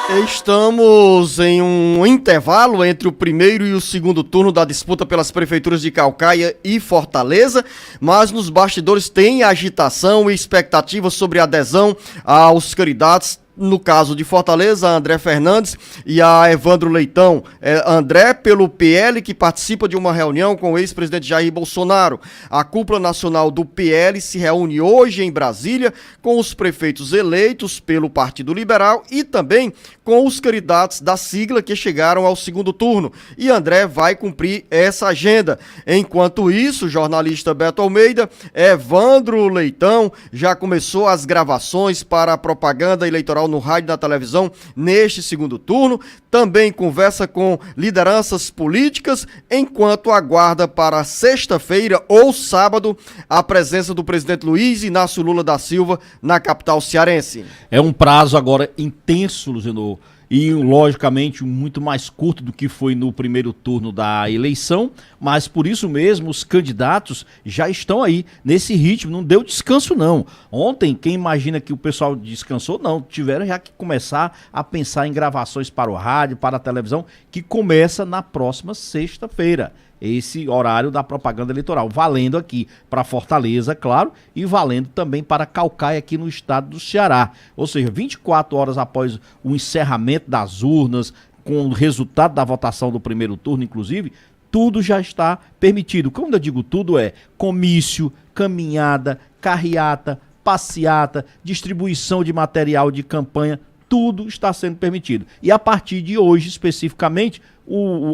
Estamos em um intervalo entre o primeiro e o segundo turno da disputa pelas prefeituras de Caucaia e Fortaleza, mas nos bastidores tem agitação e expectativa sobre a adesão aos candidatos. No caso de Fortaleza, a André Fernandes e a Evandro Leitão. André pelo PL, que participa de uma reunião com o ex-presidente Jair Bolsonaro. A cúpula nacional do PL se reúne hoje em Brasília com os prefeitos eleitos pelo Partido Liberal e também com os candidatos da sigla que chegaram ao segundo turno. E André vai cumprir essa agenda. Enquanto isso, o jornalista Beto Almeida, Evandro Leitão já começou as gravações para a propaganda eleitoral no rádio e na televisão neste segundo turno, também conversa com lideranças políticas, enquanto aguarda para sexta-feira ou sábado a presença do presidente Luiz Inácio Lula da Silva na capital cearense. É um prazo agora intenso, Luciano, e logicamente muito mais curto do que foi no primeiro turno da eleição, mas por isso mesmo os candidatos já estão aí nesse ritmo, não deu descanso não. Ontem, quem imagina que o pessoal descansou, não, tiveram já que começar a pensar em gravações para o rádio, para a televisão, que começa na próxima sexta-feira. Esse horário da propaganda eleitoral, valendo aqui para Fortaleza, claro, e valendo também para Caucaia aqui no estado do Ceará. Ou seja, 24 horas após o encerramento das urnas, com o resultado da votação do primeiro turno, inclusive, tudo já está permitido. Quando eu digo tudo é comício, caminhada, carreata, passeata, distribuição de material de campanha, tudo está sendo permitido. E a partir de hoje, especificamente,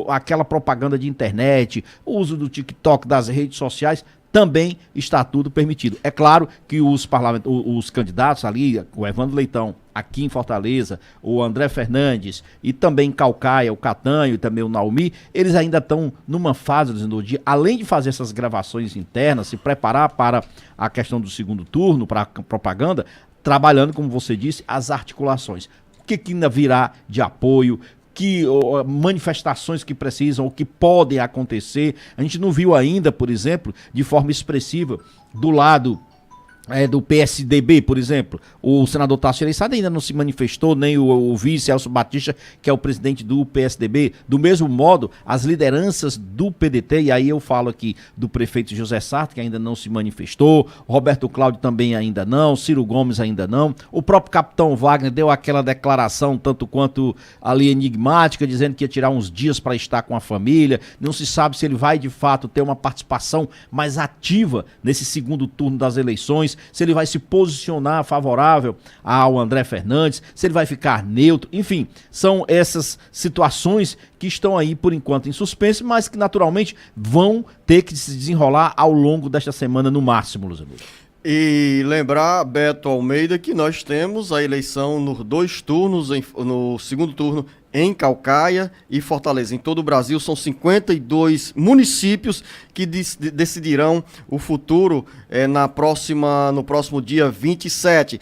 aquela propaganda de internet, o uso do TikTok, das redes sociais, também está tudo permitido. É claro que os candidatos ali, o Evandro Leitão, aqui em Fortaleza, o André Fernandes e também em Caucaia, o Catanho e também o Naumi, eles ainda estão numa fase do dia, além de fazer essas gravações internas, se preparar para a questão do segundo turno, para a propaganda, trabalhando, como você disse, as articulações. O que ainda virá de apoio, que manifestações que precisam ou que podem acontecer. A gente não viu ainda, por exemplo, de forma expressiva, do lado do PSDB, por exemplo, o senador Tasso Gereissati ainda não se manifestou, nem o vice Elcio Batista, que é o presidente do PSDB. Do mesmo modo, as lideranças do PDT, e aí eu falo aqui do prefeito José Sarto, que ainda não se manifestou, Roberto Cláudio também ainda não, Ciro Gomes ainda não, o próprio capitão Wagner deu aquela declaração tanto quanto ali enigmática, dizendo que ia tirar uns dias para estar com a família, não se sabe se ele vai de fato ter uma participação mais ativa nesse segundo turno das eleições, se ele vai se posicionar favorável ao André Fernandes, se ele vai ficar neutro, enfim, são essas situações que estão aí por enquanto em suspense, mas que naturalmente vão ter que se desenrolar ao longo desta semana no máximo, Luciano. E lembrar, Beto Almeida, que nós temos a eleição nos dois turnos, no segundo turno em Caucaia e Fortaleza. Em todo o Brasil são 52 municípios que decidirão o futuro no próximo dia 27.